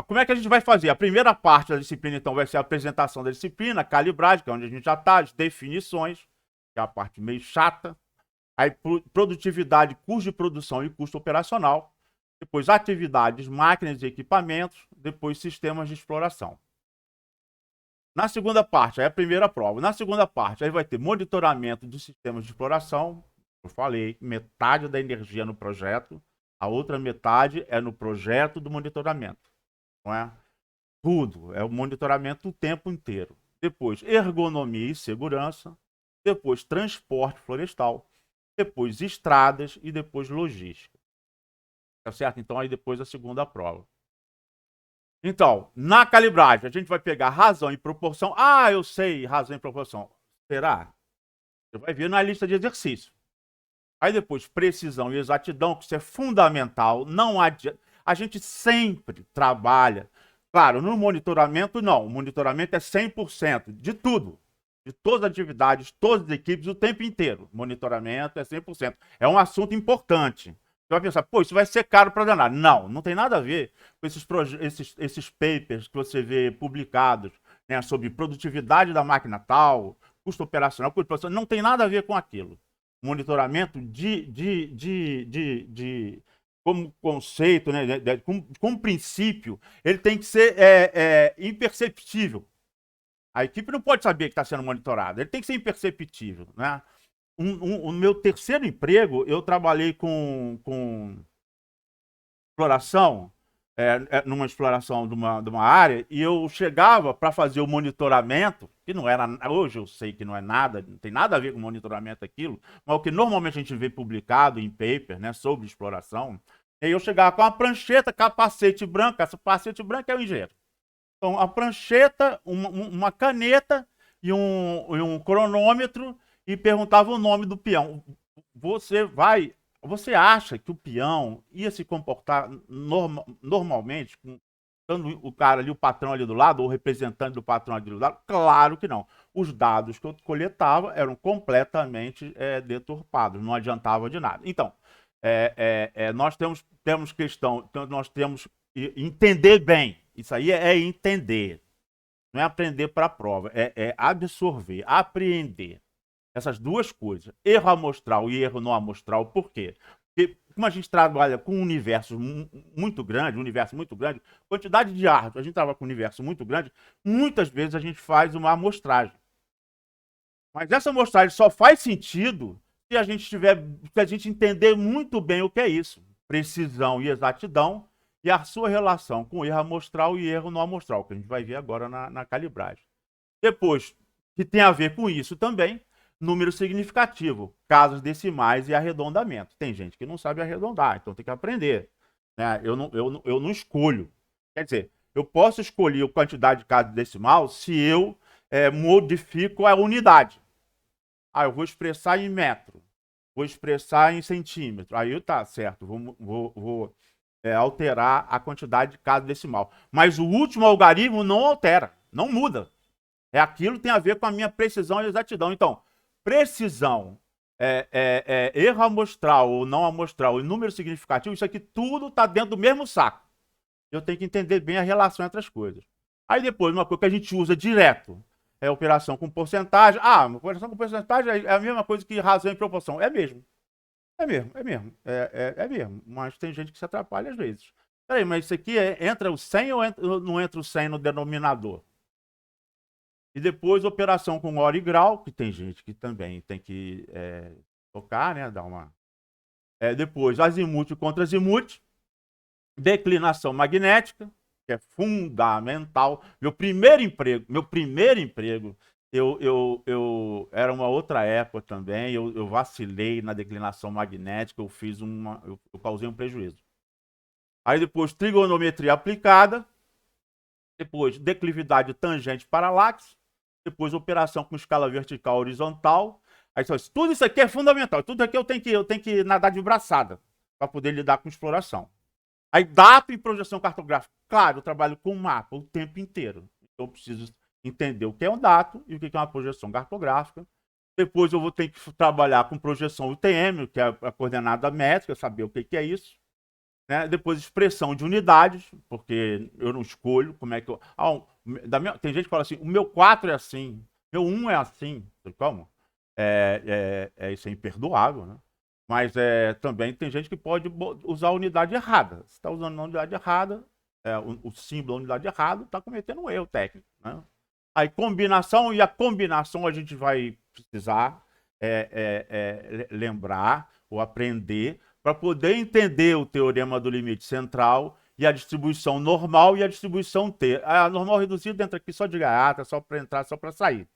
Como é que a gente vai fazer? A primeira parte da disciplina, então, vai ser a apresentação da disciplina, calibragem, que é onde a gente já está, as definições, que é a parte meio chata. Aí, produtividade, custo de produção e custo operacional. Depois, atividades, máquinas e equipamentos. Depois, sistemas de exploração. Na segunda parte, aí é a primeira prova. Na segunda parte, aí vai ter monitoramento dos sistemas de exploração. Eu falei, metade da energia no projeto, a outra metade é no projeto do monitoramento. Não é? Tudo, é o monitoramento o tempo inteiro. Depois, ergonomia e segurança. Depois, transporte florestal. Depois, estradas e depois, logística. Tá certo? Então, aí depois a segunda prova. Então, na calibragem, a gente vai pegar razão e proporção. Ah, eu sei razão e proporção. Será? Você vai ver na lista de exercícios. Aí depois, precisão e exatidão, que isso é fundamental. Não adianta. A gente sempre trabalha. Claro, no monitoramento, não. O monitoramento é 100% de tudo. De todas as atividades, todas as equipes, o tempo inteiro. Monitoramento é 100%. É um assunto importante. Você vai pensar, pô, isso vai ser caro para danar. Não, não tem nada a ver com esses papers que você vê publicados, né, sobre produtividade da máquina tal, custo operacional, custo operacional. Não tem nada a ver com aquilo. Monitoramento como conceito, né, como princípio, ele tem que ser imperceptível. A equipe não pode saber que está sendo monitorada, ele tem que ser imperceptível. Né? O meu terceiro emprego, eu trabalhei com exploração, numa exploração de uma área, e eu chegava para fazer o monitoramento, que não era, hoje eu sei que não é nada, não tem nada a ver com monitoramento aquilo, mas o que normalmente a gente vê publicado em paper, né, sobre exploração, e aí eu chegava com uma prancheta, capacete branco, essa capacete branco é o engenheiro. Então, a prancheta, uma caneta e um cronômetro e perguntava o nome do peão. Você vai. Você acha que o peão ia se comportar normalmente, estando o cara ali, o patrão ali do lado, ou o representante do patrão ali do lado? Claro que não. Os dados que eu coletava eram completamente deturpados, não adiantava de nada. Então, nós temos questão, nós temos entender bem. Isso aí é entender. Não é aprender para a prova, é absorver, apreender. Essas duas coisas. Erro amostral e erro não amostral, por quê? Porque como a gente trabalha com um universo muito grande, quantidade de árvores, a gente trabalha com um universo muito grande, muitas vezes a gente faz uma amostragem. Mas essa amostragem só faz sentido se a gente entender muito bem o que é isso. Precisão e exatidão e a sua relação com erro amostral e erro não amostral, que a gente vai ver agora na calibragem. Depois, que tem a ver com isso também, número significativo, casas decimais e arredondamento. Tem gente que não sabe arredondar, então tem que aprender. Né? Eu não escolho. Quer dizer, eu posso escolher a quantidade de casa decimal se eu modifico a unidade. Ah, eu vou expressar em metro, vou expressar em centímetro. Aí tá certo, vou alterar a quantidade de casa decimal. Mas o último algarismo não altera, não muda. Aquilo tem a ver com a minha precisão e exatidão. Então, precisão, erro amostral ou não amostral e número significativo, isso aqui tudo está dentro do mesmo saco. Eu tenho que entender bem a relação entre as coisas. Aí depois, uma coisa que a gente usa direto é operação com porcentagem. Ah, operação com porcentagem é a mesma coisa que razão e proporção. É mesmo. É mesmo, é mesmo. É mesmo. Mas tem gente que se atrapalha às vezes. Peraí, mas isso aqui entra o 100 ou não entra o 100 no denominador? E depois operação com hora e grau, que tem gente que também tem que tocar, né? Dar uma. Depois azimuth contra azimuth, declinação magnética, que é fundamental. Meu primeiro emprego, eu era uma outra época também, eu vacilei na declinação magnética, eu causei um prejuízo. Aí depois trigonometria aplicada, depois declividade tangente paralaxe, depois operação com escala vertical horizontal. Aí tudo isso aqui é fundamental. Tudo aqui eu tenho que nadar de braçada para poder lidar com exploração. Aí data e projeção cartográfica. Claro, eu trabalho com mapa o tempo inteiro. Então eu preciso entender o que é um dato e o que é uma projeção cartográfica. Depois eu vou ter que trabalhar com projeção UTM, que é a coordenada métrica, saber o que é isso. né? Depois expressão de unidades, porque eu não escolho como é que eu... tem gente que fala assim, o meu 4 é assim, meu 1 é assim. Como? Isso é imperdoável, né? Mas também tem gente que pode usar a unidade errada. Se está usando a unidade errada, o símbolo da unidade errada, está cometendo um erro técnico, né? Aí combinação, e a combinação a gente vai precisar lembrar ou aprender para poder entender o teorema do limite central e a distribuição normal e a distribuição T. A normal reduzida entra aqui só de gaiata, só para entrar, só para sair,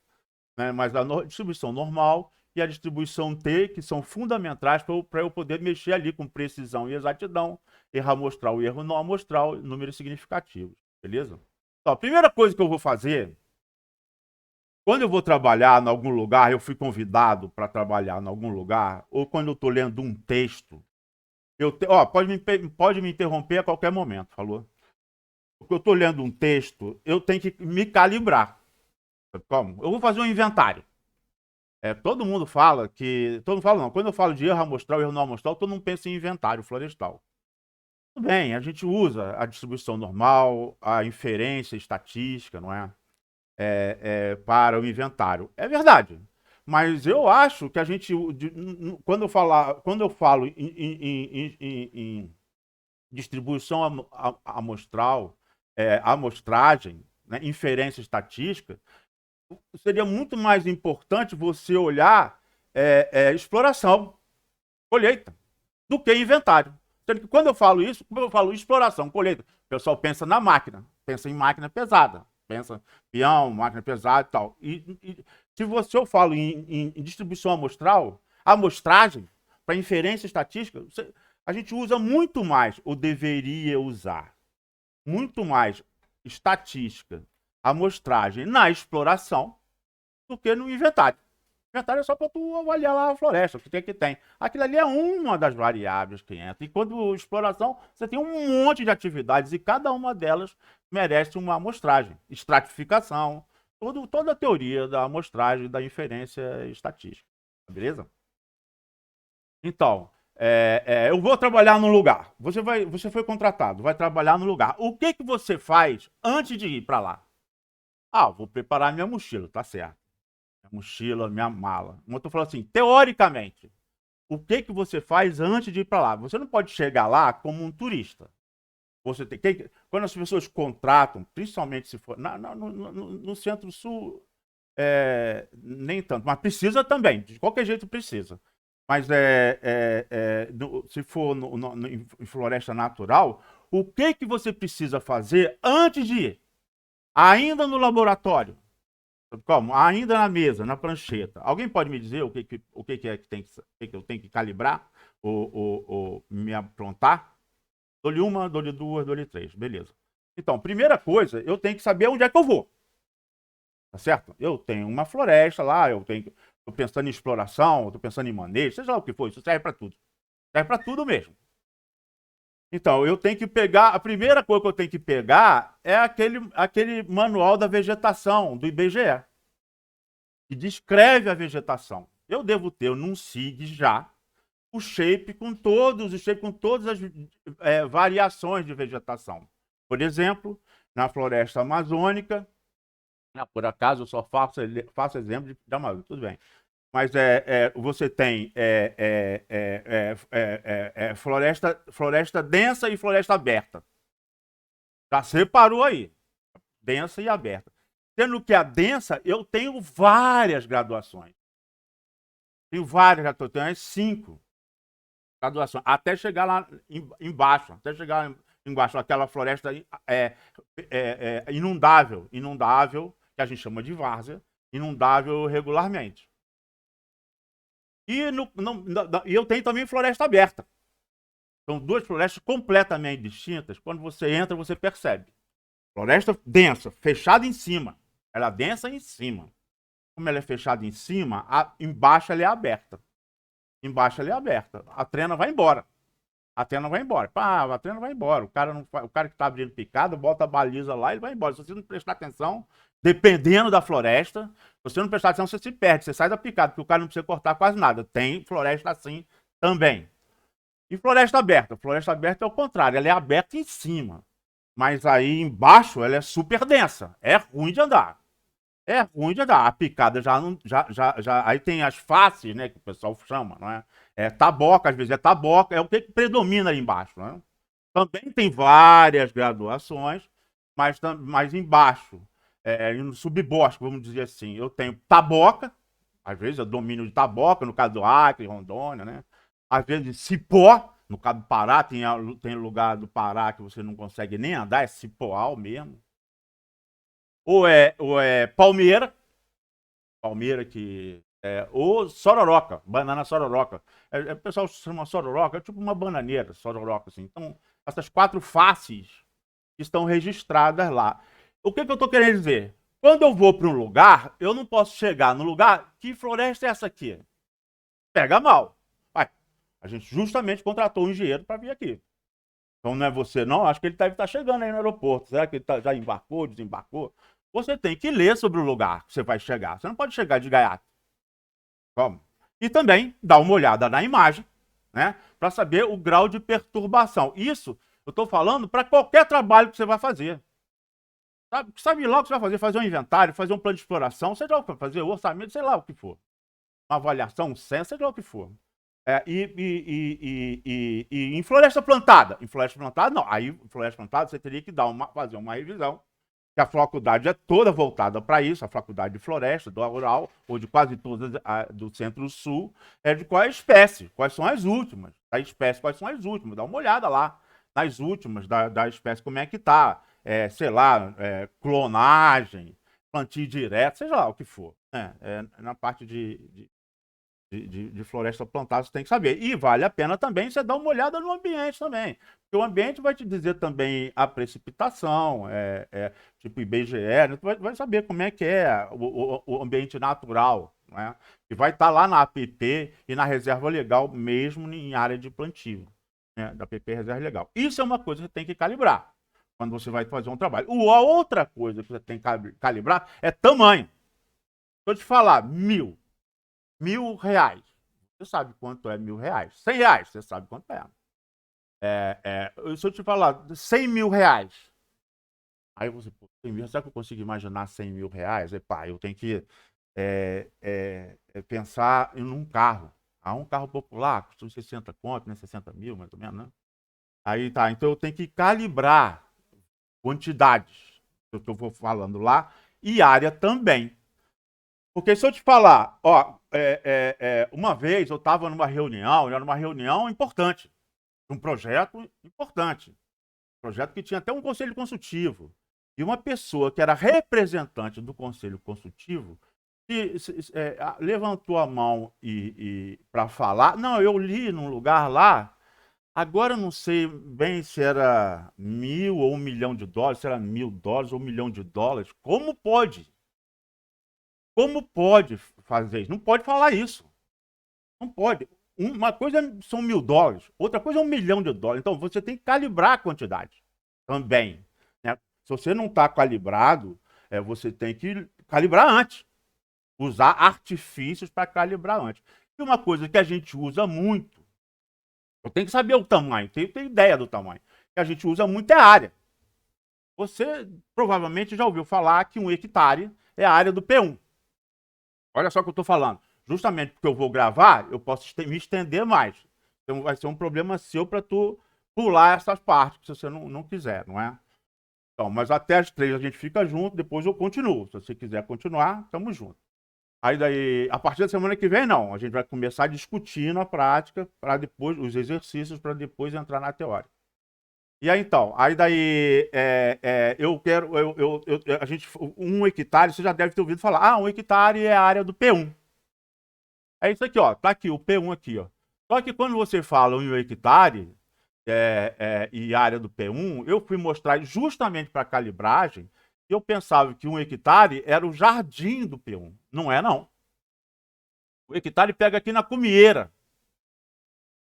né? Mas a distribuição normal e a distribuição T, que são fundamentais para eu poder mexer ali com precisão e exatidão, erro amostral e erro não amostral, números significativos, beleza? Então, a primeira coisa que eu vou fazer, quando eu vou trabalhar em algum lugar, eu fui convidado para trabalhar em algum lugar, ou quando eu estou lendo um texto, pode me interromper a qualquer momento, falou? Porque eu estou lendo um texto, eu tenho que me calibrar. Como? Eu vou fazer um inventário. Todo mundo fala que... Todo mundo fala não. Quando eu falo de erro amostral e erro não amostral, todo mundo pensa em inventário florestal. Tudo bem, a gente usa a distribuição normal, a inferência estatística, não é? Para o inventário. É verdade. Mas eu acho que a gente... Quando eu falo em distribuição amostral, amostragem, né, inferência estatística, seria muito mais importante você olhar exploração, colheita, do que inventário. Sendo que quando eu falo isso, quando eu falo exploração, colheita, o pessoal pensa na máquina, pensa em máquina pesada, pensa peão, máquina pesada e tal. E se eu falo em distribuição amostral, amostragem, para inferência estatística, a gente usa muito mais, ou deveria usar, muito mais estatística, amostragem na exploração do que no inventário. O inventário é só para tu avaliar lá a floresta, o que tem. Aquilo ali é uma das variáveis que entra. Enquanto exploração, você tem um monte de atividades e cada uma delas merece uma amostragem, estratificação, toda a teoria da amostragem, da inferência estatística. Beleza? Então, eu vou trabalhar num lugar. Você foi contratado, vai trabalhar no lugar. O que você faz antes de ir para lá? Vou preparar minha mochila, tá certo. Minha mochila, minha mala. Como eu tô falando assim, teoricamente, o que você faz antes de ir para lá? Você não pode chegar lá como um turista. Você quando as pessoas contratam, principalmente se for no Centro-Sul, nem tanto, mas precisa também, de qualquer jeito precisa. Mas se for em floresta natural, o que você precisa fazer antes de ir? Ainda no laboratório, como? Ainda na mesa, na prancheta. Alguém pode me dizer o que eu tenho que calibrar ou me aprontar? Dou-lhe uma, dou-lhe duas, dou-lhe três. Beleza. Então, primeira coisa, eu tenho que saber onde é que eu vou. Tá certo? Eu tenho uma floresta lá, estou pensando em exploração, estou pensando em manejo, seja lá o que for, isso serve para tudo. Serve para tudo mesmo. Então, eu tenho que pegar, a primeira coisa que eu tenho que pegar é aquele manual da vegetação, do IBGE, que descreve a vegetação. Eu devo ter num SIG já o shape com todas as variações de vegetação. Por exemplo, na floresta amazônica, por acaso eu só faço exemplo de Amazônia, tudo bem. Mas você tem floresta densa e floresta aberta. Já separou aí, densa e aberta. Sendo que a densa, eu tenho várias graduações. Tenho 5 graduações, até chegar lá embaixo, aquela floresta inundável, que a gente chama de várzea, inundável regularmente. E eu tenho também floresta aberta. São duas florestas completamente distintas. Quando você entra, você percebe. Floresta densa, fechada em cima. Ela é densa em cima. Como ela é fechada em cima, embaixo ela é aberta. Embaixo ela é aberta. A trena vai embora. A trena vai embora. A trena vai embora. O cara que está abrindo picada, bota a baliza lá e ele vai embora. Se você não prestar atenção, dependendo da floresta, se você não prestar atenção, você se perde. Você sai da picada, porque o cara não precisa cortar quase nada. Tem floresta assim também. E floresta aberta é o contrário, ela é aberta em cima, mas aí embaixo ela é super densa, é ruim de andar. É ruim de andar. A picada já não. Aí tem as faces, né? Que o pessoal chama, não é? É taboca, às vezes é taboca, é o que predomina ali embaixo, né? Também tem várias graduações, mas embaixo, no subbosque, vamos dizer assim, eu tenho taboca, às vezes é domínio de taboca, no caso do Acre, Rondônia, né? Às vezes cipó, no caso do Pará, tem lugar do Pará que você não consegue nem andar, é cipoal mesmo. Ou é palmeira, palmeira que. Ou sororoca, banana sororoca. O pessoal chama sororoca, é tipo uma bananeira, sororoca, assim. Então, essas 4 faces estão registradas lá. O que eu estou querendo dizer? Quando eu vou para um lugar, eu não posso chegar no lugar. Que floresta é essa aqui? Pega mal. Vai. A gente justamente contratou um engenheiro para vir aqui. Então não é você, não. Acho que ele deve estar chegando aí no aeroporto. Será que ele já embarcou, desembarcou? Você tem que ler sobre o lugar que você vai chegar. Você não pode chegar de gaiato. Como? E também dar uma olhada na imagem, né? Para saber o grau de perturbação. Isso eu estou falando para qualquer trabalho que você vai fazer. Sabe lá o que você vai fazer? Fazer um inventário, fazer um plano de exploração, seja lá o que for, fazer orçamento, sei lá o que for. Uma avaliação, um censo, seja lá o que for. E em floresta plantada? Em floresta plantada, não. Aí, em floresta plantada, você teria que fazer uma revisão, que a faculdade é toda voltada para isso, a faculdade de floresta, do rural, ou de quase todas do centro-sul, é de qual é a espécie, quais são as últimas. A espécie, quais são as últimas. Dá uma olhada lá nas últimas da espécie, como é que tá. Sei lá, clonagem, plantio direto, seja lá o que for. Na parte de floresta plantada, você tem que saber. E vale a pena também você dar uma olhada no ambiente também. Porque o ambiente vai te dizer também a precipitação, tipo IBGE, né? Tu vai saber como é que é o ambiente natural, né? E vai estar lá na APP e na reserva legal, mesmo em área de plantio, né? Da APP Reserva Legal. Isso é uma coisa que você tem que calibrar quando você vai fazer um trabalho. A outra coisa que você tem que calibrar é tamanho. Se eu te falar 1.000 reais. Você sabe quanto é 1.000 reais. 100 reais, você sabe quanto é. Se eu te falar 100 mil reais, aí você, pô, 100 mil, será que eu consigo imaginar 100 mil reais? Epá, eu tenho que pensar em um carro. Um carro popular custa 60 conto, né? 60 mil, mais ou menos, né? Aí tá, então eu tenho que calibrar quantidades, que eu vou falando lá, e área também. Porque se eu te falar, ó, uma vez eu estava numa reunião, era uma reunião importante, um projeto importante, um projeto que tinha até um conselho consultivo, e uma pessoa que era representante do conselho consultivo levantou a mão para falar. Não, eu li num lugar lá, agora eu não sei bem se era 1.000 ou US$ 1 milhão, se era US$ 1.000 ou US$ 1 milhão. Como pode? Como pode fazer isso? Não pode falar isso. Não pode. Uma coisa são US$ 1.000, outra coisa é US$ 1 milhão. Então você tem que calibrar a quantidade também, né? Se você não está calibrado, você tem que calibrar antes. Usar artifícios para calibrar antes. E uma coisa que a gente usa muito, eu tenho que saber o tamanho, tenho que ter ideia do tamanho. Que a gente usa muito é a área. Você provavelmente já ouviu falar que 1 hectare é a área do P1. Olha só o que eu estou falando. Justamente porque eu vou gravar, eu posso me estender mais. Então vai ser um problema seu para tu pular essas partes, se você não quiser, não é? Então, mas até as 3 a gente fica junto, depois eu continuo. Se você quiser continuar, estamos juntos. Aí daí, a partir da semana que vem, não. A gente vai começar discutindo a prática para depois, os exercícios, para depois entrar na teoria. E aí então, aí daí eu quero, a gente, 1 hectare, você já deve ter ouvido falar, 1 hectare é a área do P1. É isso aqui, ó, tá aqui, o P1 aqui, ó. Só que quando você fala em 1 hectare e área do P1, eu fui mostrar justamente para calibragem, eu pensava que 1 hectare era o jardim do P1. Não é, não. O hectare pega aqui na cumieira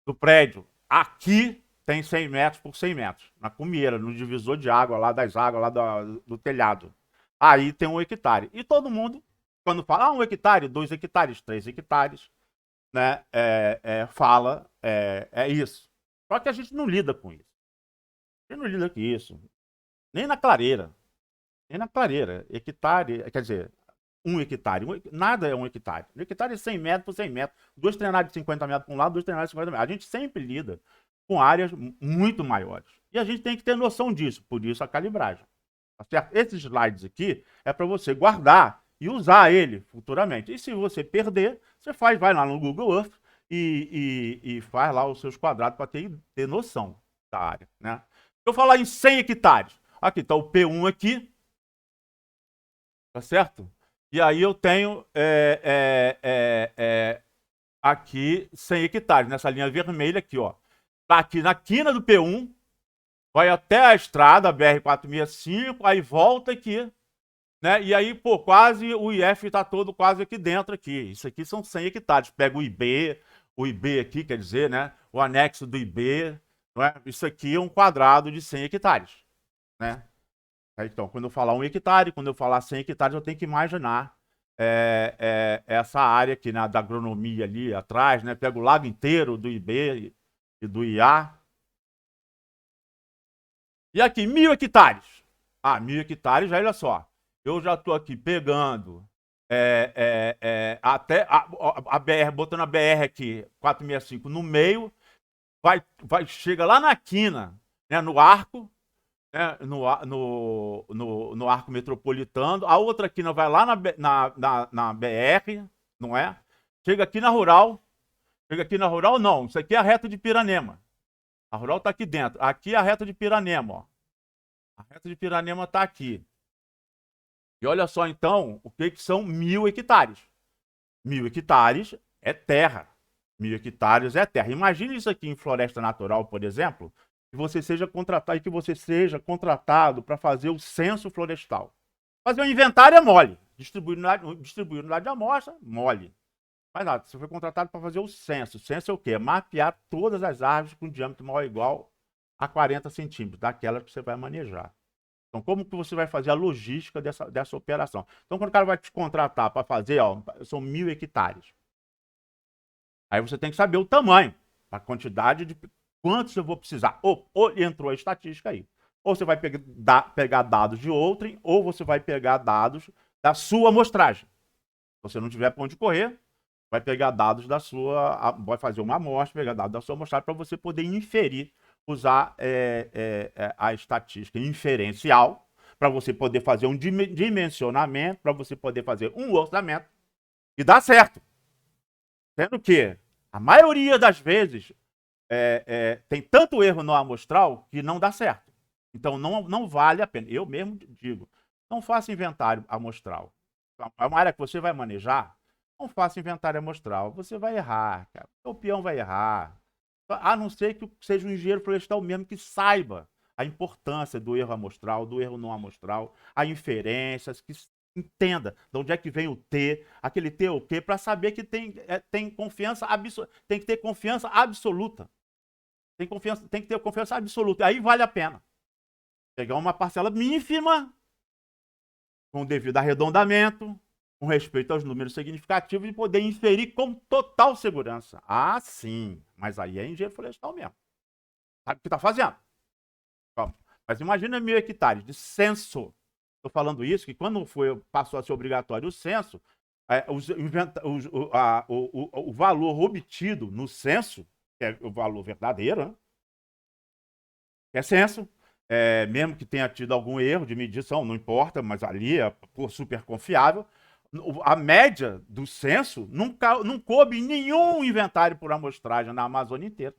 do prédio. Aqui tem 100 metros por 100 metros. Na cumieira, no divisor de água, lá das águas, lá do telhado. Aí tem 1 hectare. E todo mundo, quando fala 1 hectare, 2 hectares, 3 hectares, né, fala, isso. Só que a gente não lida com isso. A gente não lida com isso. Nem na clareira. Nem na clareira. Hectare, quer dizer, 1 hectare. Nada é 1 hectare. 1 hectare é 100 metros por 100 metros. 2 treinados de 50 metros para um lado, 2 treinados de 50 metros. A gente sempre lida com áreas muito maiores. E a gente tem que ter noção disso. Por isso a calibragem. Tá certo? Esses slides aqui é para você guardar e usar ele futuramente. E se você perder, você vai lá no Google Earth e faz lá os seus quadrados para ter noção da área, né? Se eu falar em 100 hectares, aqui está o P1 aqui, tá certo? E aí eu tenho aqui 100 hectares, nessa linha vermelha aqui, ó. Tá aqui na quina do P1, vai até a estrada, a BR-465, aí volta aqui, né? E aí, pô, quase o IF tá todo quase aqui dentro aqui. Isso aqui são 100 hectares. Pega o IB aqui, quer dizer, né? O anexo do IB, não é? Isso aqui é um quadrado de 100 hectares, né? Então, quando eu falar 1 hectare, quando eu falar 100 hectares, eu tenho que imaginar essa área aqui, né, da agronomia ali atrás, né? Pega o lago inteiro do IB e do IA. E aqui, 1.000 hectares. 1.000 hectares, olha só. Eu já estou aqui pegando até a BR, botando a BR aqui, 465 no meio, chega lá na quina, né, no arco, né, no arco metropolitano. A outra quina vai lá na BR, não é? Chega aqui na rural. Chega aqui na rural, não. Isso aqui é a reta de Piranema. A rural está aqui dentro. Aqui é a reta de Piranema, ó. A reta de Piranema está aqui. E olha só, então, o que são 1.000 hectares. 1.000 hectares é terra. 1.000 hectares é terra. Imagine isso aqui em floresta natural, por exemplo, que você seja contratado para fazer o censo florestal. Fazer um inventário é mole. Distribuir unidade de amostra, mole. Mas nada, você foi contratado para fazer o censo. O censo é o quê? É mapear todas as árvores com diâmetro maior ou igual a 40 centímetros, daquelas que você vai manejar. Então, como que você vai fazer a logística dessa operação? Então, quando o cara vai te contratar para fazer, ó, são 1.000 hectares. Aí você tem que saber o tamanho, a quantidade de quantos eu vou precisar. Ou entrou a estatística aí. Ou você vai pegar dados de outrem, ou você vai pegar dados da sua amostragem. Se você não tiver para onde correr, vai pegar dados da sua, vai fazer uma amostra, pegar dados da sua amostragem para você poder inferir, usar a estatística inferencial para você poder fazer um dimensionamento, para você poder fazer um orçamento e dar certo. Sendo que a maioria das vezes tem tanto erro no amostral que não dá certo. Então não vale a pena. Eu mesmo digo, não faça inventário amostral. É uma área que você vai manejar, não faça inventário amostral. Você vai errar, cara. O peão vai errar. A não ser que seja um engenheiro florestal mesmo que saiba a importância do erro amostral, do erro não amostral, a inferências, que entenda de onde é que vem o T, aquele T é o quê, para saber que tem confiança absoluta. Tem que ter confiança absoluta. Tem que ter confiança absoluta. Aí vale a pena. Pegar uma parcela ínfima, com o devido arredondamento, com respeito aos números significativos e poder inferir com total segurança. Ah, sim. Mas aí é engenheiro florestal mesmo. Sabe o que está fazendo? Mas imagina 1.000 hectares de censo. Estou falando isso, que quando passou a ser obrigatório o censo, o valor obtido no censo, que é o valor verdadeiro, né? Que é censo, mesmo que tenha tido algum erro de medição, não importa, mas ali é super confiável. A média do censo não coube em nenhum inventário por amostragem na Amazônia inteira.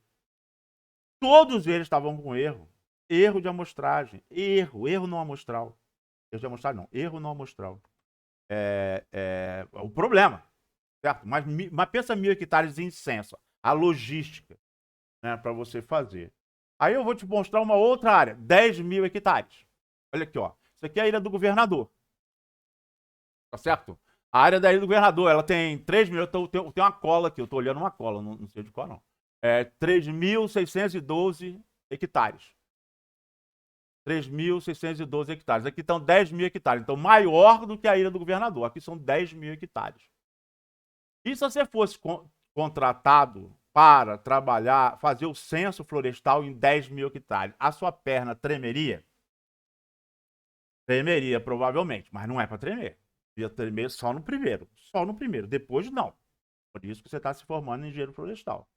Todos eles estavam com erro. Erro de amostragem. Erro não amostral. Erro de amostragem não, erro não amostral. O problema, certo? Mas pensa 1.000 hectares em censo. A logística, né, para você fazer. Aí eu vou te mostrar uma outra área, 10.000 hectares. Olha aqui, ó. Isso aqui é a Ilha do Governador. Tá certo? A área da Ilha do Governador, ela tem 3.000. Eu tenho uma cola aqui, eu tô olhando uma cola, não sei de qual não. 3.612 hectares. 3.612 hectares. Aqui estão 10.000 hectares. Então, maior do que a Ilha do Governador. Aqui são 10.000 hectares. E se você fosse contratado para trabalhar, fazer o censo florestal em 10 mil hectares, a sua perna tremeria? Tremeria, provavelmente, mas não é para tremer. Ia tremer só no primeiro. Só no primeiro. Depois, não. Por isso que você está se formando em engenheiro florestal.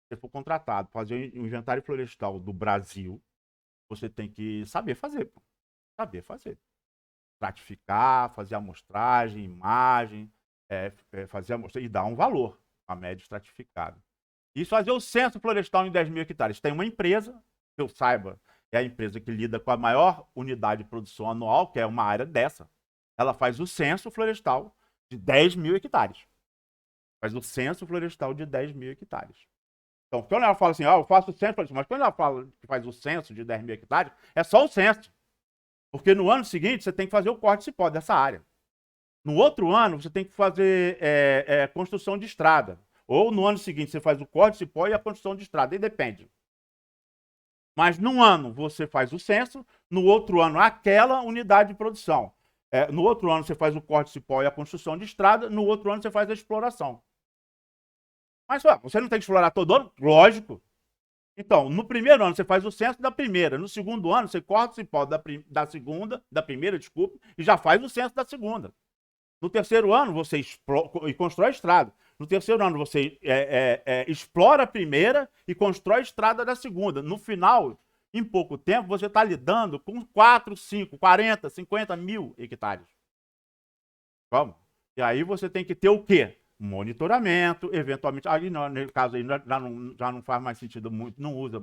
Se você for contratado para fazer o inventário florestal do Brasil, você tem que saber fazer. Pô. Saber fazer. Stratificar, fazer amostragem, imagem, fazer amostragem e dar um valor à média estratificada. Isso fazer o censo florestal em 10 mil hectares. Tem uma empresa, que eu saiba, é a empresa que lida com a maior unidade de produção anual, que é uma área dessa. Ela faz o censo florestal de 10 mil hectares. Faz o censo florestal de 10 mil hectares. Então, quando ela fala assim, eu faço o censo, mas quando ela fala que faz o censo de 10 mil hectares, é só o censo. Porque no ano seguinte, você tem que fazer o corte de cipó dessa área. No outro ano, você tem que fazer construção de estrada. Ou no ano seguinte, você faz o corte de cipó e a construção de estrada. Aí depende. Mas num ano, você faz o censo. No outro ano, aquela unidade de produção. No outro ano, você faz o corte de cipó e a construção de estrada. No outro ano, você faz a exploração. Mas você não tem que explorar todo ano? Lógico. Então, no primeiro ano você faz o censo da primeira, no segundo ano você corta o cipó da primeira, desculpe, e já faz o censo da segunda. No terceiro ano você constrói a estrada. No terceiro ano você explora a primeira e constrói a estrada da segunda. No final, em pouco tempo, você está lidando com 4, 5, 40, 50 mil hectares. Vamos? E aí você tem que ter o quê? Monitoramento, eventualmente, aí no caso aí já não faz mais sentido muito, não usa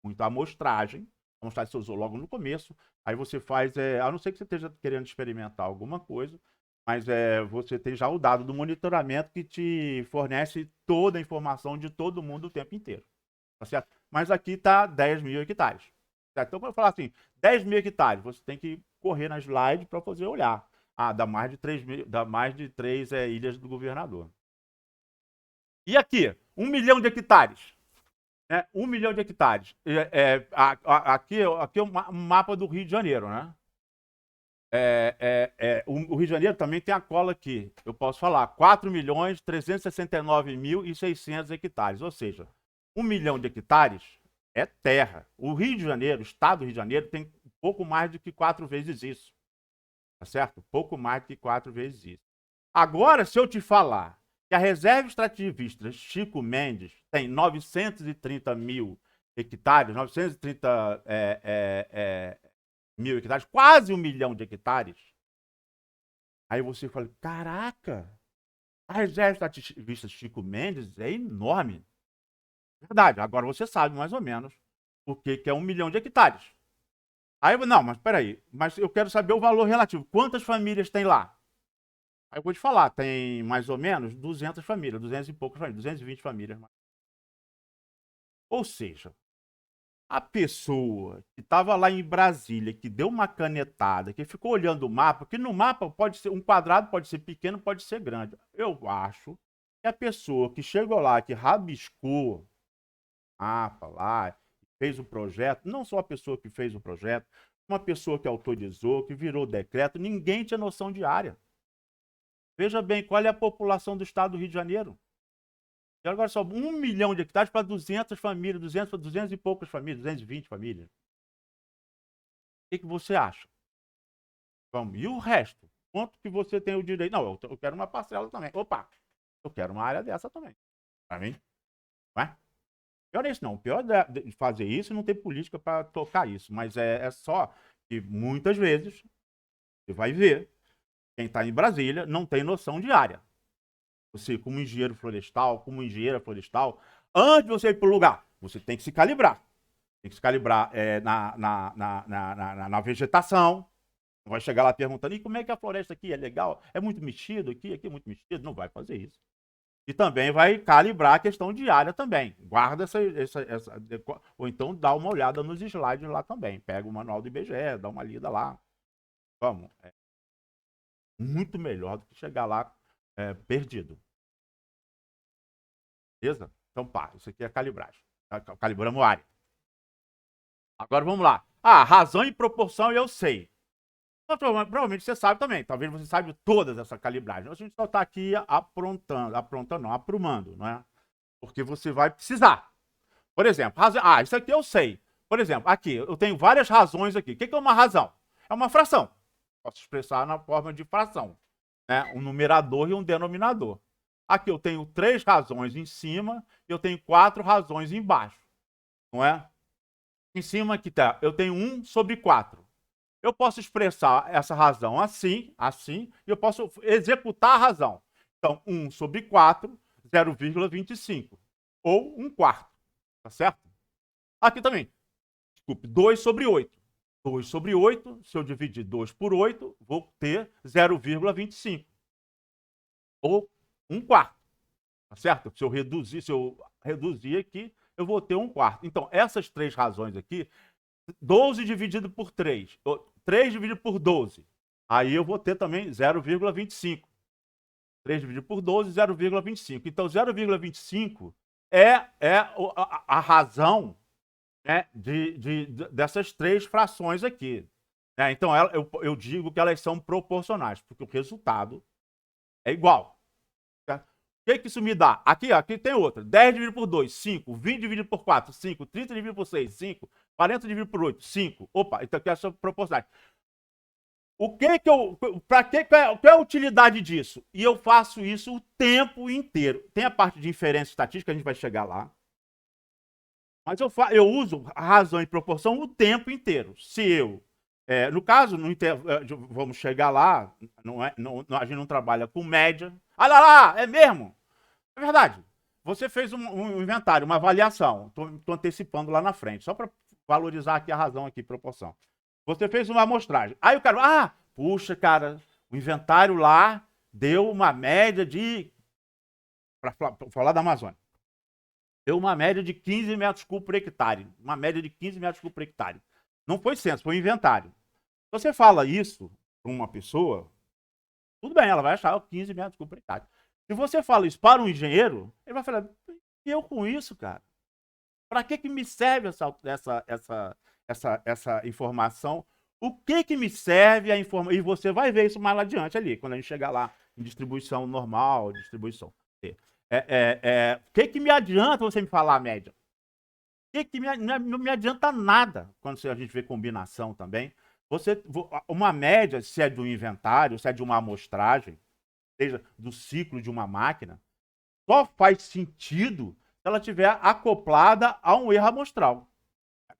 muito a amostragem. A amostragem você usou logo no começo. Aí você faz, a não ser que você esteja querendo experimentar alguma coisa, mas você tem já o dado do monitoramento que te fornece toda a informação de todo mundo o tempo inteiro. Tá certo? Mas aqui está 10 mil hectares. Certo? Então, quando eu falar assim, 10 mil hectares, você tem que correr na slide para fazer olhar. Dá mais de 3 ilhas do governador. E aqui, 1 milhão de hectares. 1 milhão de hectares. Aqui é um mapa do Rio de Janeiro, né? O Rio de Janeiro também tem a cola aqui. Eu posso falar 4.369.600 hectares. Ou seja, 1 milhão de hectares é terra. O Rio de Janeiro, o estado do Rio de Janeiro, tem um pouco mais do que 4 vezes isso. Tá certo? Pouco mais do que 4 vezes isso. Agora, se eu te falar que a reserva extrativista Chico Mendes tem 930 mil hectares, 930 mil hectares, quase 1 milhão de hectares, aí você fala, caraca, a reserva extrativista Chico Mendes é enorme. Verdade, agora você sabe mais ou menos o que é 1 milhão de hectares. Aí, não, mas peraí, mas eu quero saber o valor relativo. Quantas famílias tem lá? Aí eu vou te falar, tem mais ou menos 200 famílias, 200 e poucas famílias, 220 famílias. Ou seja, a pessoa que estava lá em Brasília, que deu uma canetada, que ficou olhando o mapa, que no mapa pode ser, um quadrado pode ser pequeno, pode ser grande. Eu acho que a pessoa que chegou lá, que rabiscou mapa lá, fez o projeto, não só a pessoa que fez o projeto, uma pessoa que autorizou, que virou decreto, ninguém tinha noção de área. Veja bem, qual é a população do estado do Rio de Janeiro? E agora só 1 milhão de hectares para 200 famílias, 200 e poucas famílias, 220 famílias. O que você acha? Vamos, e o resto? Quanto que você tem o direito? Não, eu quero uma parcela também. Opa, eu quero uma área dessa também. Para mim? Não é? Pior é isso não. O pior de fazer isso não ter política para tocar isso. Mas é só que muitas vezes você vai ver quem está em Brasília não tem noção de área. Você, como engenheiro florestal, como engenheira florestal, antes de você ir para o lugar, você tem que se calibrar. Tem que se calibrar na vegetação. Não vai chegar lá perguntando, e como é que a floresta aqui é legal? É muito mexido aqui é muito mexido? Não vai fazer isso. E também vai calibrar a questão de área também. Guarda essa ou então dá uma olhada nos slides lá também. Pega o manual do IBGE, dá uma lida lá. Vamos. É muito melhor do que chegar lá perdido. Beleza? Então, pá, isso aqui é calibragem. Calibramos área. Agora vamos lá. Razão e proporção eu sei. Provavelmente você sabe também. Talvez você saiba todas essa calibragem. A gente só está aqui aprumando, não é? Porque você vai precisar. Por exemplo, isso aqui eu sei. Por exemplo, aqui, eu tenho várias razões aqui. O que é uma razão? É uma fração. Posso expressar na forma de fração, né? Um numerador e um denominador. Aqui eu tenho 3 razões em cima e eu tenho 4 razões embaixo, não é? Em cima aqui tá, eu tenho 1 sobre 4. Eu posso expressar essa razão assim, e eu posso executar a razão. Então, 1 sobre 4, 0,25. Ou 1/4, tá certo? Aqui também, desculpe, 2 sobre 8. 2 sobre 8, se eu dividir 2 por 8, vou ter 0,25. Ou 1/4, tá certo? Se eu reduzir aqui, eu vou ter 1/4. Então, essas 3 razões aqui, 12 dividido por 3, 3 dividido por 12, aí eu vou ter também 0,25. 3 dividido por 12, 0,25. Então, 0,25 é a razão, né, dessas 3 frações aqui. Né? Então, eu digo que elas são proporcionais, porque o resultado é igual. Certo? O que isso me dá? Aqui tem outra. 10 dividido por 2, 5. 20 dividido por 4, 5. 30 dividido por 6, 5. 40 dividido por 8, 5. Opa, então aqui é só proporcionais. Qual é a utilidade disso? E eu faço isso o tempo inteiro. Tem a parte de inferência estatística, a gente vai chegar lá. Mas eu uso a razão e proporção o tempo inteiro. Se eu, no caso, vamos chegar lá, a gente não trabalha com média. Olha lá, é mesmo? É verdade. Você fez um inventário, uma avaliação. Estou antecipando lá na frente, só para valorizar aqui a razão aqui, proporção. Você fez uma amostragem. Aí o cara, puxa, cara, o inventário lá deu uma média de, para falar da Amazônia, deu uma média de 15 metros cúbicos por hectare. Uma média de 15 metros cúbicos por hectare. Não foi censo, foi inventário. Se você fala isso para uma pessoa, tudo bem, ela vai achar 15 metros cúbicos por hectare. Se você fala isso para um engenheiro, ele vai falar, e eu com isso, cara? Para que me serve essa informação? O que me serve a informação? E você vai ver isso mais lá adiante ali, quando a gente chegar lá em distribuição normal, distribuição. O que me adianta você me falar a média? Não me adianta nada quando a gente vê combinação também. Uma média, se é do inventário, se é de uma amostragem, seja do ciclo de uma máquina, só faz sentido se ela estiver acoplada a um erro amostral.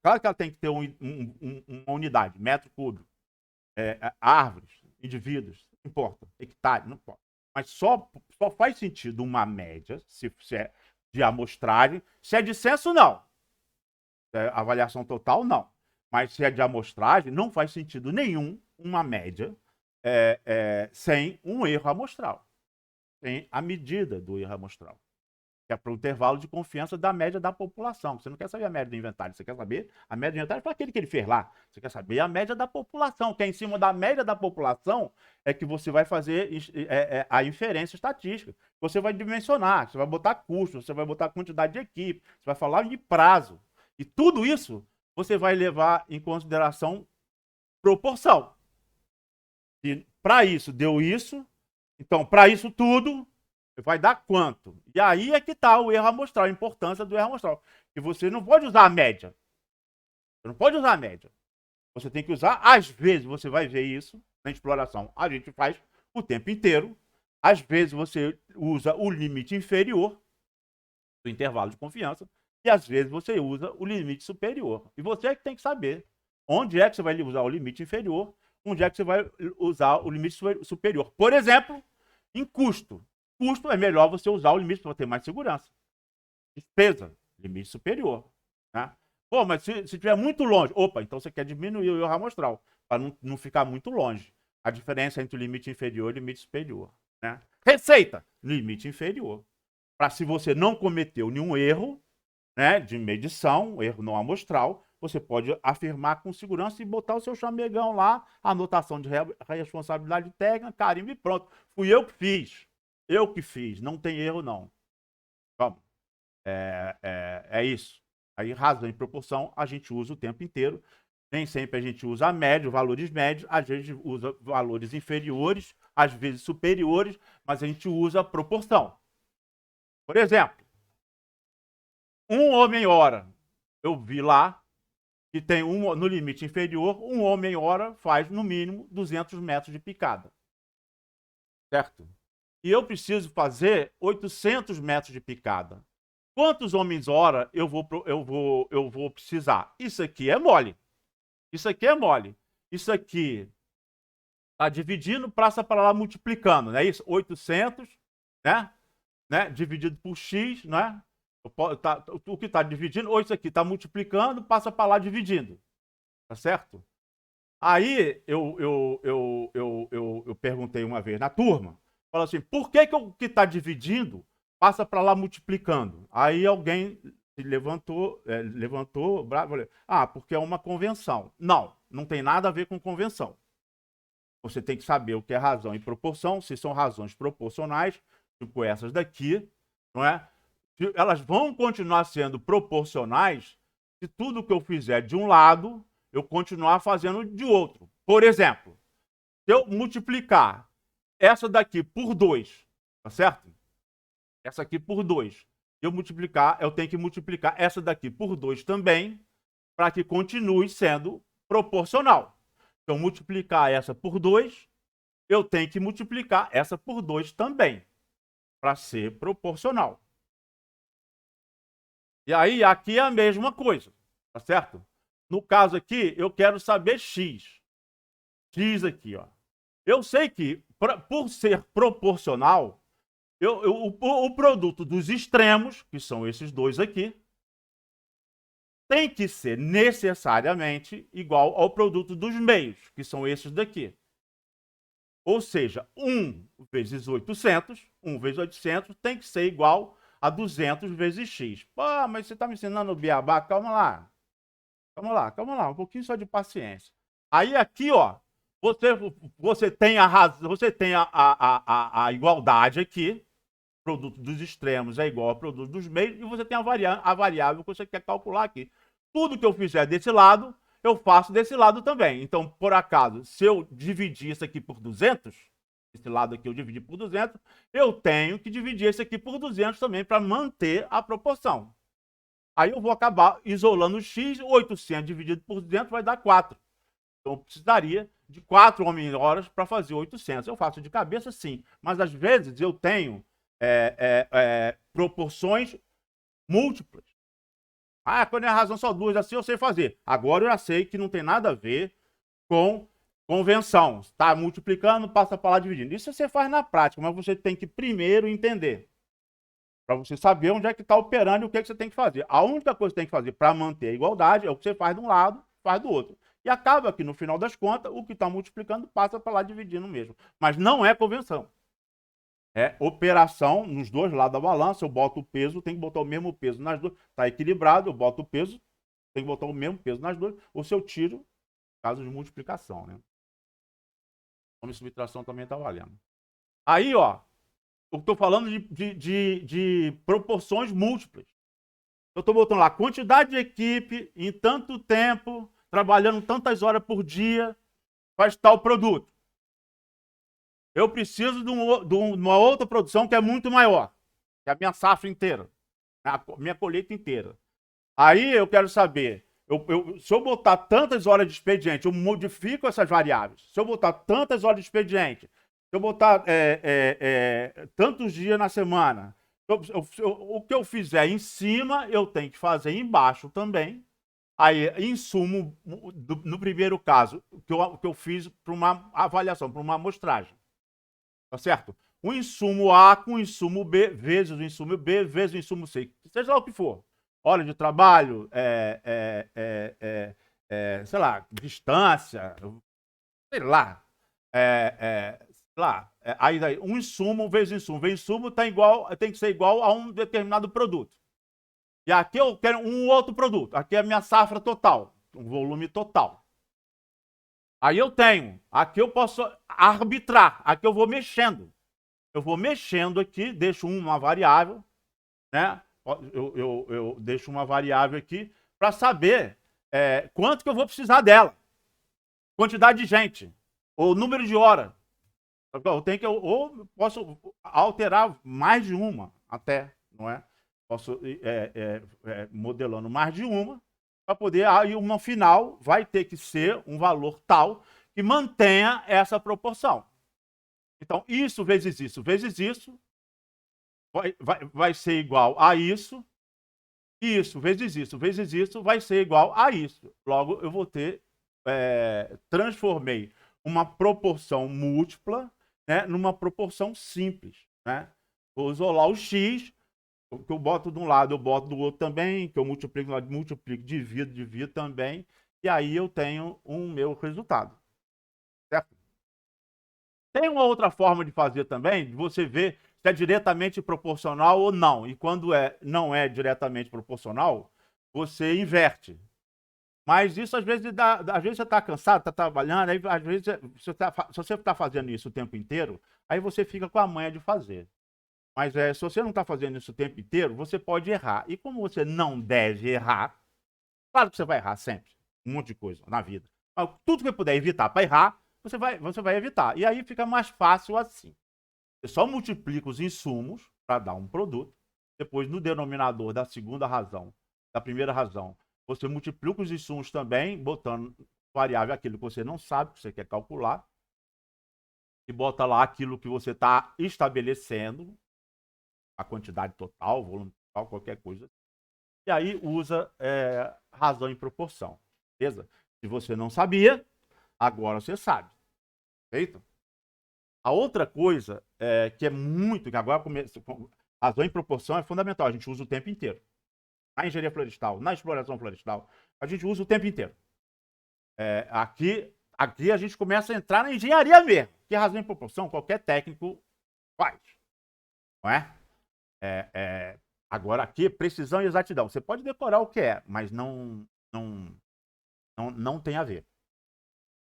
Claro que ela tem que ter uma unidade, metro cúbico, árvores, indivíduos, não importa, hectare, não importa. Mas só faz sentido uma média, se é de amostragem. Se é de censo, não. Se é avaliação total, não. Mas se é de amostragem, não faz sentido nenhum uma média sem um erro amostral. Sem a medida do erro amostral. Que é para o intervalo de confiança da média da população. Você não quer saber a média do inventário, você quer saber a média do inventário para aquele que ele fez lá. Você quer saber a média da população, que é em cima da média da população é que você vai fazer a inferência estatística. Você vai dimensionar, você vai botar custo, você vai botar quantidade de equipe, você vai falar de prazo. E tudo isso você vai levar em consideração proporção. E para isso deu isso, então para isso tudo vai dar quanto? E aí é que está o erro amostral, a importância do erro amostral. Que você não pode usar a média. Você não pode usar a média. Você tem que usar, às vezes, você vai ver isso na exploração. A gente faz o tempo inteiro. Às vezes você usa o limite inferior do intervalo de confiança e às vezes você usa o limite superior. E você é que tem que saber onde é que você vai usar o limite inferior, onde é que você vai usar o limite superior. Por exemplo, em custo. Custo é melhor você usar o limite para ter mais segurança. Despesa, limite superior. Né? Pô, mas se estiver muito longe, opa, então você quer diminuir o erro amostral, para não ficar muito longe. A diferença entre o limite inferior e o limite superior. Né? Receita, limite inferior. Para se você não cometeu nenhum erro, né, de medição, erro não amostral, você pode afirmar com segurança e botar o seu chamegão lá, anotação de responsabilidade técnica, carimbo e pronto. Fui eu que fiz. Eu que fiz, não tem erro não. Vamos. É isso. Aí razão e proporção a gente usa o tempo inteiro. Nem sempre a gente usa a média, valores médios, a gente usa valores inferiores, às vezes superiores, mas a gente usa a proporção. Por exemplo, Um homem-hora, eu vi lá que tem no limite inferior, um homem-hora faz no mínimo 200 metros de picada. Certo? E eu preciso fazer 800 metros de picada. Quantos homens-hora eu vou precisar? Isso aqui é mole. Isso aqui é mole. Isso aqui está dividindo, passa para lá multiplicando, não é isso? 800, né? Dividido por x, né? O que está dividindo, ou isso aqui está multiplicando, passa para lá dividindo. Tá certo? Aí eu perguntei uma vez na turma, falou assim, por que o que está dividindo passa para lá multiplicando? Aí alguém levantou, bravo, falei, porque é uma convenção. Não, não tem nada a ver com convenção. Você tem que saber o que é razão e proporção, se são razões proporcionais, tipo essas daqui, não é? Elas vão continuar sendo proporcionais se tudo que eu fizer de um lado, eu continuar fazendo de outro. Por exemplo, se eu multiplicar essa daqui por 2, tá certo? Essa aqui por 2. Eu tenho que multiplicar essa daqui por 2 também, para que continue sendo proporcional. Então, multiplicar essa por 2, eu tenho que multiplicar essa por 2 também, para ser proporcional. E aí, aqui é a mesma coisa, tá certo? No caso aqui, eu quero saber x. X aqui, ó. Eu sei que, por ser proporcional, o produto dos extremos, que são esses dois aqui, tem que ser necessariamente igual ao produto dos meios, que são esses daqui. Ou seja, 1 vezes 800 tem que ser igual a 200 vezes x. Pô, mas você está me ensinando o beabá? Calma lá. Calma lá. Um pouquinho só de paciência. Aí aqui, ó, você tem a razão, você tem a igualdade aqui. Produto dos extremos é igual ao produto dos meios, e você tem a variável que você quer calcular aqui. Tudo que eu fizer desse lado, eu faço desse lado também. Então, por acaso, se eu dividir isso aqui por 200, esse lado aqui eu dividi por 200, eu tenho que dividir esse aqui por 200 também para manter a proporção. Aí eu vou acabar isolando o x, 800 dividido por 200 vai dar 4. Então eu precisaria de 4 homem-horas para fazer 800. Eu faço de cabeça, sim, mas às vezes eu tenho proporções múltiplas. Quando é a razão só duas, assim eu sei fazer. Agora eu já sei que não tem nada a ver com convenção. Está multiplicando, passa para lá dividindo. Isso você faz na prática, mas você tem que primeiro entender. Para você saber onde é que está operando e o que, é que você tem que fazer. A única coisa que você tem que fazer para manter a igualdade é o que você faz de um lado, faz do outro. E acaba que, no final das contas, o que está multiplicando passa para lá dividindo mesmo. Mas não é convenção. É operação nos dois lados da balança, eu boto o peso, tem que botar o mesmo peso nas duas. Está equilibrado, eu boto o peso, tem que botar o mesmo peso nas duas, ou se eu tiro, caso de multiplicação, né? Como subtração também está valendo. Aí, ó, eu estou falando de proporções múltiplas. Eu estou botando lá, quantidade de equipe em tanto tempo, trabalhando tantas horas por dia, faz tal produto. Eu preciso de uma outra produção que é muito maior, que é a minha safra inteira, a minha colheita inteira. Aí eu quero saber, se eu botar tantas horas de expediente, eu modifico essas variáveis. Se eu botar tantas horas de expediente, se eu botar tantos dias na semana, o que eu fizer em cima, eu tenho que fazer embaixo também. Aí, insumo, no primeiro caso, que eu fiz para uma avaliação, para uma amostragem. Tá certo? O insumo A com o insumo B, vezes o insumo B, vezes o insumo C. Seja lá o que for. Hora de trabalho, sei lá, distância, sei lá. Aí daí, um insumo vezes insumo. Vezes insumo tem que ser igual a um determinado produto. E aqui eu quero um outro produto. Aqui é a minha safra total, um volume total. Aí eu tenho, aqui eu posso arbitrar, aqui eu vou mexendo. Eu vou mexendo aqui, deixo uma variável, né? Eu deixo uma variável aqui para saber quanto que eu vou precisar dela. Quantidade de gente, ou número de horas. Eu tenho que, ou posso alterar mais de uma até, não é? Posso modelando mais de uma, para poder, aí uma final vai ter que ser um valor tal que mantenha essa proporção. Então, isso vezes isso, vai ser igual a isso, e isso vezes isso, vai ser igual a isso. Logo, eu vou ter, transformei uma proporção múltipla, né, numa proporção simples. Né? Vou isolar o x, que eu boto de um lado, eu boto do outro também, que eu multiplico, divido também, e aí eu tenho um meu resultado. Certo? Tem uma outra forma de fazer também, de você ver se é diretamente proporcional ou não. E quando não é diretamente proporcional, você inverte. Mas isso às vezes às vezes você está cansado, está trabalhando, aí às vezes se você está fazendo isso o tempo inteiro, aí você fica com a manha de fazer. Mas se você não está fazendo isso o tempo inteiro, você pode errar. E como você não deve errar, claro que você vai errar sempre, um monte de coisa na vida. Mas tudo que você puder evitar para errar, você vai evitar. E aí fica mais fácil assim. Você só multiplica os insumos para dar um produto. Depois, no denominador da segunda razão, da primeira razão, você multiplica os insumos também, botando variável aquilo que você não sabe, que você quer calcular. E bota lá aquilo que você está estabelecendo, a quantidade total, volume total, qualquer coisa. E aí usa razão em proporção. Beleza? Se você não sabia, agora você sabe. Feito? A outra coisa que é muito, que agora razão em proporção é fundamental, a gente usa o tempo inteiro. Na engenharia florestal, na exploração florestal, a gente usa o tempo inteiro. Aqui a gente começa a entrar na engenharia mesmo, que razão em proporção qualquer técnico faz. Não é? Agora aqui, precisão e exatidão. Você pode decorar o que é, mas não tem a ver.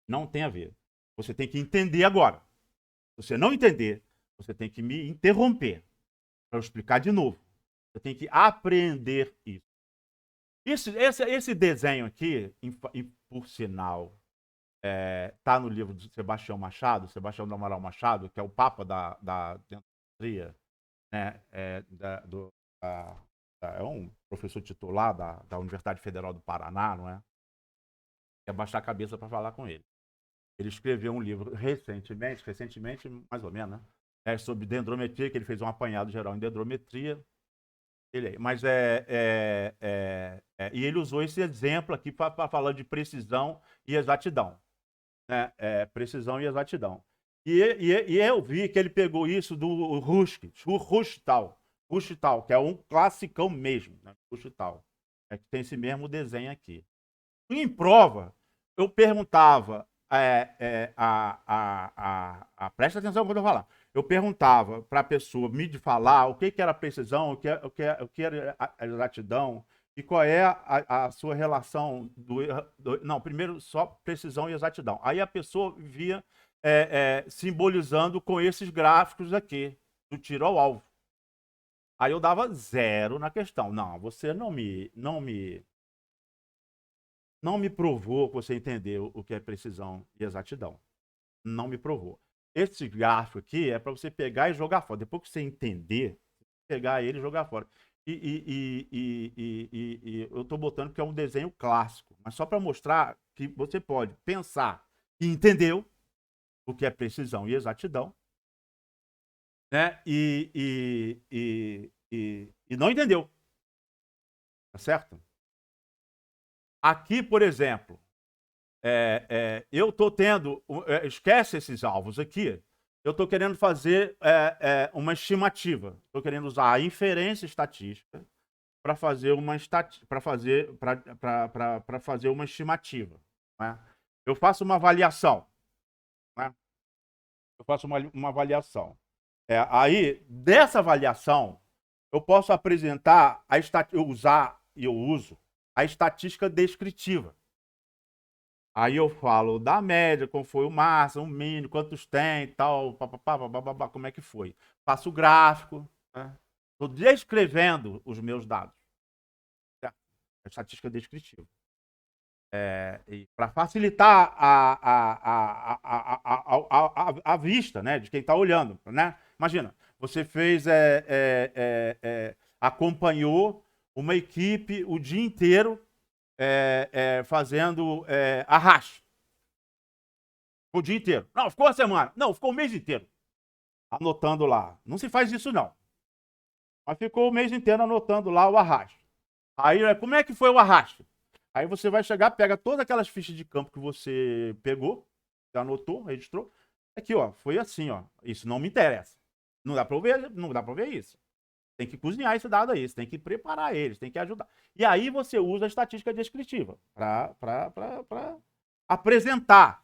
Não tem a ver. Você tem que entender agora. Se você não entender, você tem que me interromper para eu explicar de novo. Você tem que aprender isso. Esse desenho aqui, por sinal, está no livro de Sebastião do Amaral Machado, que é o Papa da Dendrometria, né? É um professor titular da Universidade Federal do Paraná, não é? Quer baixar a cabeça para falar com ele. Ele escreveu um livro recentemente, mais ou menos, né? Sobre dendrometria, que ele fez um apanhado geral em dendrometria. Mas e ele usou esse exemplo aqui para falar de precisão e exatidão. Né? Precisão e exatidão. E eu vi que ele pegou isso do Rushtal, que é um classicão mesmo. Né? Rushtal. Que tem esse mesmo desenho aqui. Em prova, eu perguntava, presta atenção quando eu falar. Eu perguntava para a pessoa me falar o que era precisão, o que era exatidão, e qual é a sua relação não, primeiro só precisão e exatidão. Aí a pessoa via simbolizando com esses gráficos aqui, do tiro ao alvo. Aí eu dava 0 na questão. Não, você não me provou que você entendeu o que é precisão e exatidão. Não me provou. Esse gráfico aqui é para você pegar e jogar fora. Depois que você entender, pegar ele e jogar fora. Eu estou botando que é um desenho clássico, mas só para mostrar que você pode pensar que entendeu o que é precisão e exatidão, né? E não entendeu. Tá certo? Aqui, por exemplo, eu estou tendo... esquece esses alvos aqui. Eu estou querendo fazer uma estimativa. Estou querendo usar a inferência estatística para fazer uma estimativa. Né? Eu faço uma avaliação. Né? Eu faço uma avaliação. Aí, dessa avaliação, eu posso apresentar eu uso a estatística descritiva. Aí eu falo da média, como foi o máximo, o mínimo, quantos tem, tal, como é que foi. Faço o gráfico, né? Estou descrevendo os meus dados. Certo? A estatística descritiva. Para facilitar a vista, né, de quem está olhando. Né? Imagina, você fez acompanhou uma equipe o dia inteiro fazendo arraste. O dia inteiro. Não, ficou uma semana. Não, ficou o mês inteiro. Anotando lá. Não se faz isso, não. Mas ficou o mês inteiro anotando lá o arraste. Aí, como é que foi o arraste? Aí você vai chegar, pega todas aquelas fichas de campo que você pegou, você anotou, registrou. Aqui, ó, foi assim, ó. Isso não me interessa. Não dá pra ver isso. Tem que cozinhar esse dado aí, você tem que preparar eles, tem que ajudar. E aí você usa a estatística descritiva para apresentar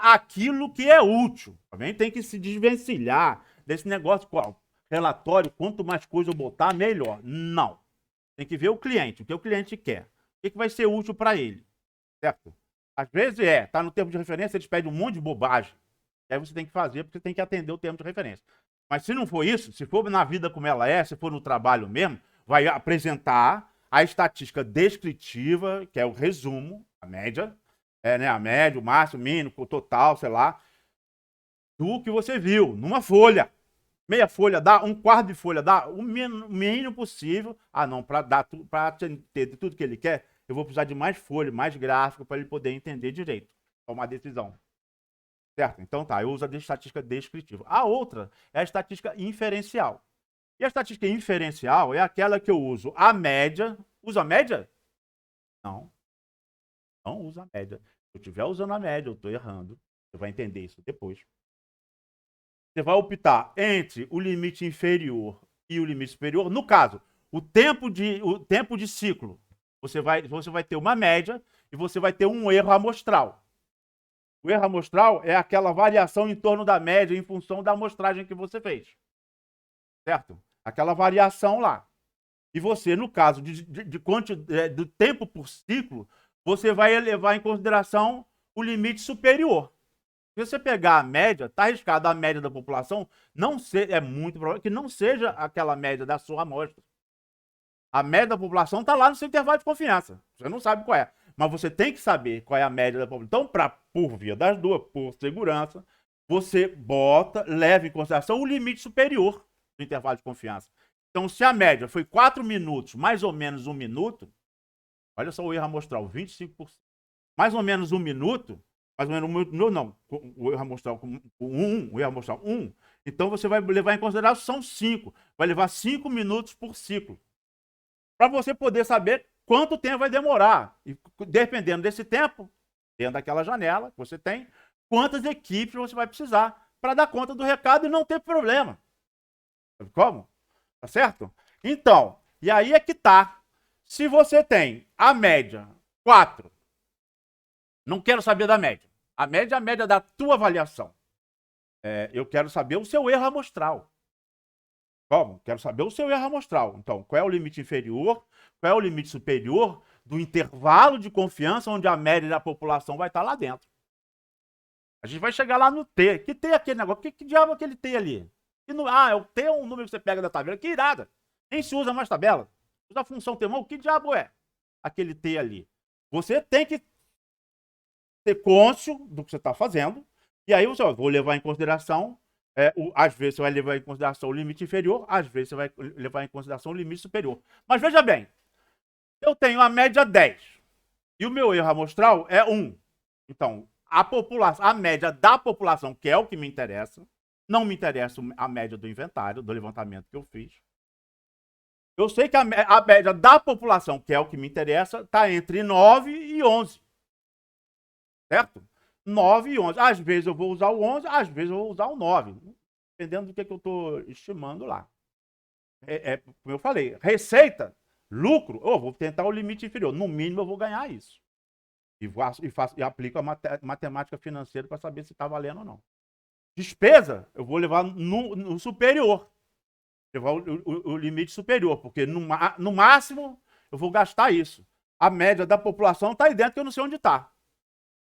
aquilo que é útil. Também tem que se desvencilhar desse negócio, qual relatório, quanto mais coisa eu botar, melhor. Não. Tem que ver o cliente, o que o cliente quer. O que vai ser útil para ele, certo? Às vezes tá no termo de referência, eles pedem um monte de bobagem. E aí você tem que fazer, porque você tem que atender o termo de referência. Mas se não for isso, se for na vida como ela é, se for no trabalho mesmo, vai apresentar a estatística descritiva, que é o resumo, a média, a média, o máximo, o mínimo, o total, sei lá, do que você viu, numa folha. Meia folha dá, um quarto de folha dá, o mínimo possível. Ah, não, para ter tudo que ele quer, eu vou precisar de mais folha, mais gráfico, para ele poder entender direito, tomar decisão. Certo? Então tá, eu uso a estatística descritiva. A outra é a estatística inferencial. E a estatística inferencial é aquela que eu uso a média. Usa a média? Não. Não usa a média. Se eu estiver usando a média, eu estou errando. Você vai entender isso depois. Você vai optar entre o limite inferior e o limite superior. No caso, o tempo de ciclo. Você vai ter uma média e você vai ter um erro amostral. O erro amostral é aquela variação em torno da média em função da amostragem que você fez. Certo? Aquela variação lá. E você, no caso do tempo por ciclo, você vai levar em consideração o limite superior. Se você pegar a média, está arriscado a média da população, é muito provável que não seja aquela média da sua amostra. A média da população está lá no seu intervalo de confiança. Você não sabe qual é. Mas você tem que saber qual é a média da população. Então, por via das duas, por segurança, você leva em consideração o limite superior do intervalo de confiança. Então, se a média foi 4 minutos, mais ou menos 1 minuto, olha só o erro amostral, 25%. Mais ou menos 1 minuto, mais ou menos 1 minuto, não, o erro amostral com 1, então você vai levar em consideração 5. Vai levar 5 minutos por ciclo. Para você poder saber quanto tempo vai demorar. E dependendo desse tempo, dentro daquela janela que você tem, quantas equipes você vai precisar para dar conta do recado e não ter problema. Como? Tá certo? Então, e aí é que tá. Se você tem a média 4, não quero saber da média. A média é a média da tua avaliação. Eu quero saber o seu erro amostral. Como? Quero saber o seu erro amostral. Então, qual é o limite inferior, qual é o limite superior do intervalo de confiança onde a média da população vai estar lá dentro. A gente vai chegar lá no T. Que T é aquele negócio? Que diabo é aquele T ali? O T é um número que você pega da tabela. Que irada. Nem se usa mais tabela. Usa a função T. Que diabo é aquele T ali? Você tem que ter cônscio do que você está fazendo. E aí você vou levar em consideração, às vezes você vai levar em consideração o limite inferior, às vezes você vai levar em consideração o limite superior. Mas veja bem, eu tenho a média 10 e o meu erro amostral é 1. Então, a média da população, que é o que me interessa, não me interessa a média do inventário, do levantamento que eu fiz. Eu sei que a média da população, que é o que me interessa, está entre 9 e 11. Certo? 9 e 11. Às vezes eu vou usar o 11, às vezes eu vou usar o 9. Dependendo do que eu estou estimando lá. Como eu falei, receita, lucro, eu vou tentar o limite inferior. No mínimo eu vou ganhar isso. E aplico a matemática financeira para saber se está valendo ou não. Despesa, eu vou levar no superior. Levar o limite superior, porque no máximo eu vou gastar isso. A média da população está aí dentro que eu não sei onde está.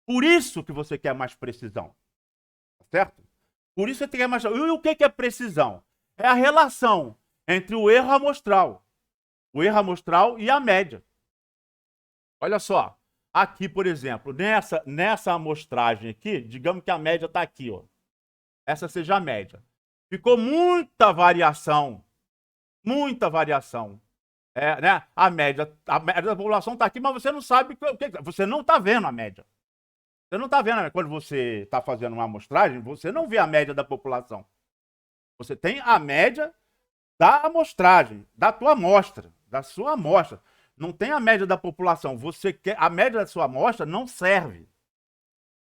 Por isso que você quer mais precisão. Certo? Por isso você quer mais... E o que é precisão? É a relação entre o erro amostral e a média. Olha só. Aqui, por exemplo, nessa amostragem aqui, digamos que a média está aqui, ó. Essa seja a média. Ficou muita variação Muita variação. Né? A média da população está aqui, mas você não sabe você não está vendo a média. Você não está vendo, quando você está fazendo uma amostragem, você não vê a média da população. Você tem a média da amostragem, da tua amostra, da sua amostra. Não tem a média da população. Você quer a média da sua amostra não serve.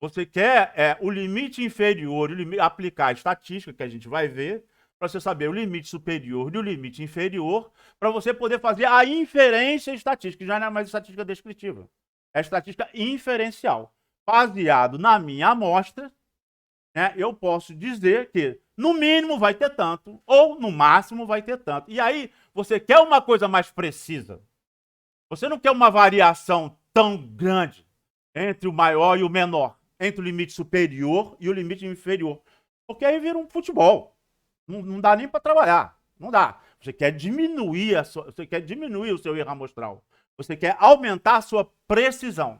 Você quer o limite inferior, aplicar a estatística que a gente vai ver, para você saber o limite superior e o limite inferior, para você poder fazer a inferência estatística, que já não é mais estatística descritiva. É estatística inferencial. Baseado na minha amostra, né, eu posso dizer que no mínimo vai ter tanto, ou no máximo vai ter tanto. E aí, você quer uma coisa mais precisa. Você não quer uma variação tão grande entre o maior e o menor, entre o limite superior e o limite inferior. Porque aí vira um futebol. Não dá nem para trabalhar. Não dá. Você quer diminuir você quer diminuir o seu erro amostral. Você quer aumentar a sua precisão.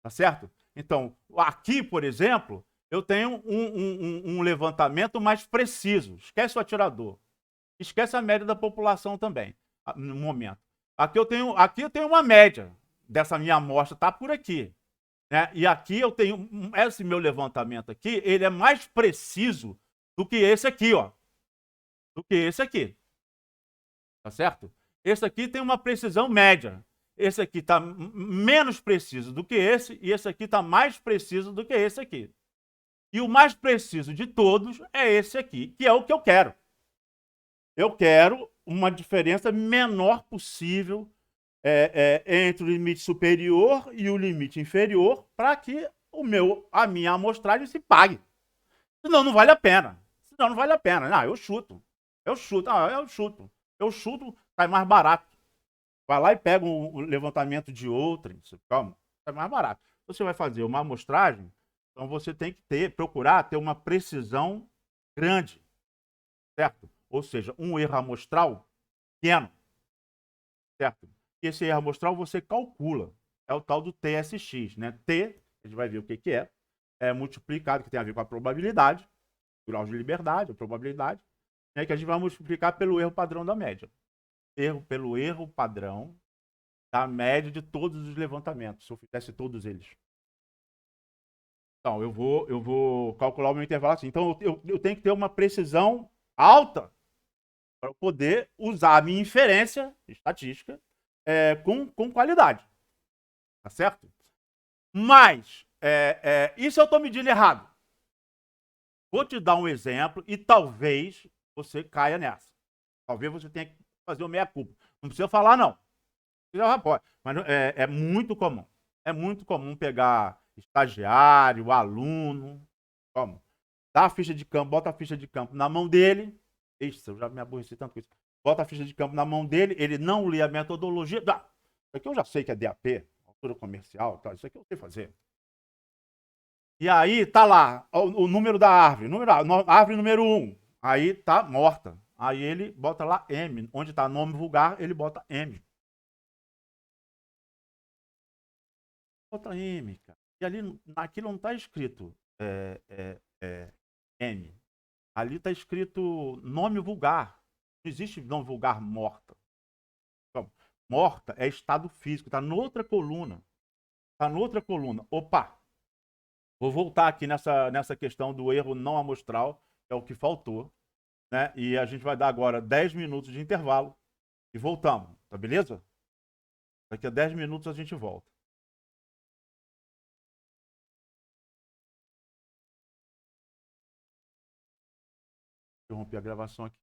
Tá certo? Então, aqui, por exemplo, eu tenho um levantamento mais preciso. Esquece o atirador. Esquece a média da população também, no momento. Aqui eu tenho uma média dessa minha amostra, tá por aqui. Né? E aqui eu tenho, esse meu levantamento aqui, ele é mais preciso do que esse aqui, ó. Do que esse aqui. Tá certo? Esse aqui tem uma precisão média. Esse aqui está menos preciso do que esse, e esse aqui está mais preciso do que esse aqui. E o mais preciso de todos é esse aqui, que é o que eu quero. Eu quero uma diferença menor possível entre o limite superior e o limite inferior, para que a minha amostragem se pague. Senão não vale a pena. Senão não vale a pena. Não, eu chuto. Eu chuto, sai mais barato. Vai lá e pega um levantamento de outrem, calma, é mais barato. Você vai fazer uma amostragem, então você tem que procurar ter uma precisão grande, certo? Ou seja, um erro amostral pequeno, certo? E esse erro amostral você calcula, é o tal do TSX, né? T, a gente vai ver o que é multiplicado, que tem a ver com a probabilidade, grau de liberdade, a probabilidade, né? Que a gente vai multiplicar pelo erro padrão da média. Pelo erro padrão da média de todos os levantamentos, se eu fizesse todos eles. Então, eu vou calcular o meu intervalo assim. Então, eu tenho que ter uma precisão alta para poder usar a minha inferência estatística com qualidade. Tá certo? Mas, isso eu estou medindo errado. Vou te dar um exemplo e talvez você caia nessa. Talvez você tenha que fazer o meia-culpa. Não precisa falar, não. Mas é muito comum. É muito comum pegar estagiário, aluno, como? Dá a ficha de campo, bota a ficha de campo na mão dele. Ixi, eu já me aborreci tanto com isso. Bota a ficha de campo na mão dele, ele não lê a metodologia. Isso aqui eu já sei que é DAP, altura comercial, tá? Isso aqui eu sei fazer. E aí tá lá o número da árvore, árvore número 1. Aí tá morta. Aí ele bota lá M. Onde tá nome vulgar, ele bota M. Bota M, cara. E ali, naquilo não está escrito M. Ali está escrito nome vulgar. Não existe nome vulgar morta. Então, morta é estado físico, está noutra coluna. Está noutra coluna. Opa! Vou voltar aqui nessa questão do erro não amostral, que é o que faltou. Né? E a gente vai dar agora 10 minutos de intervalo e voltamos. Tá beleza? Daqui a 10 minutos a gente volta. Interrompi a gravação aqui.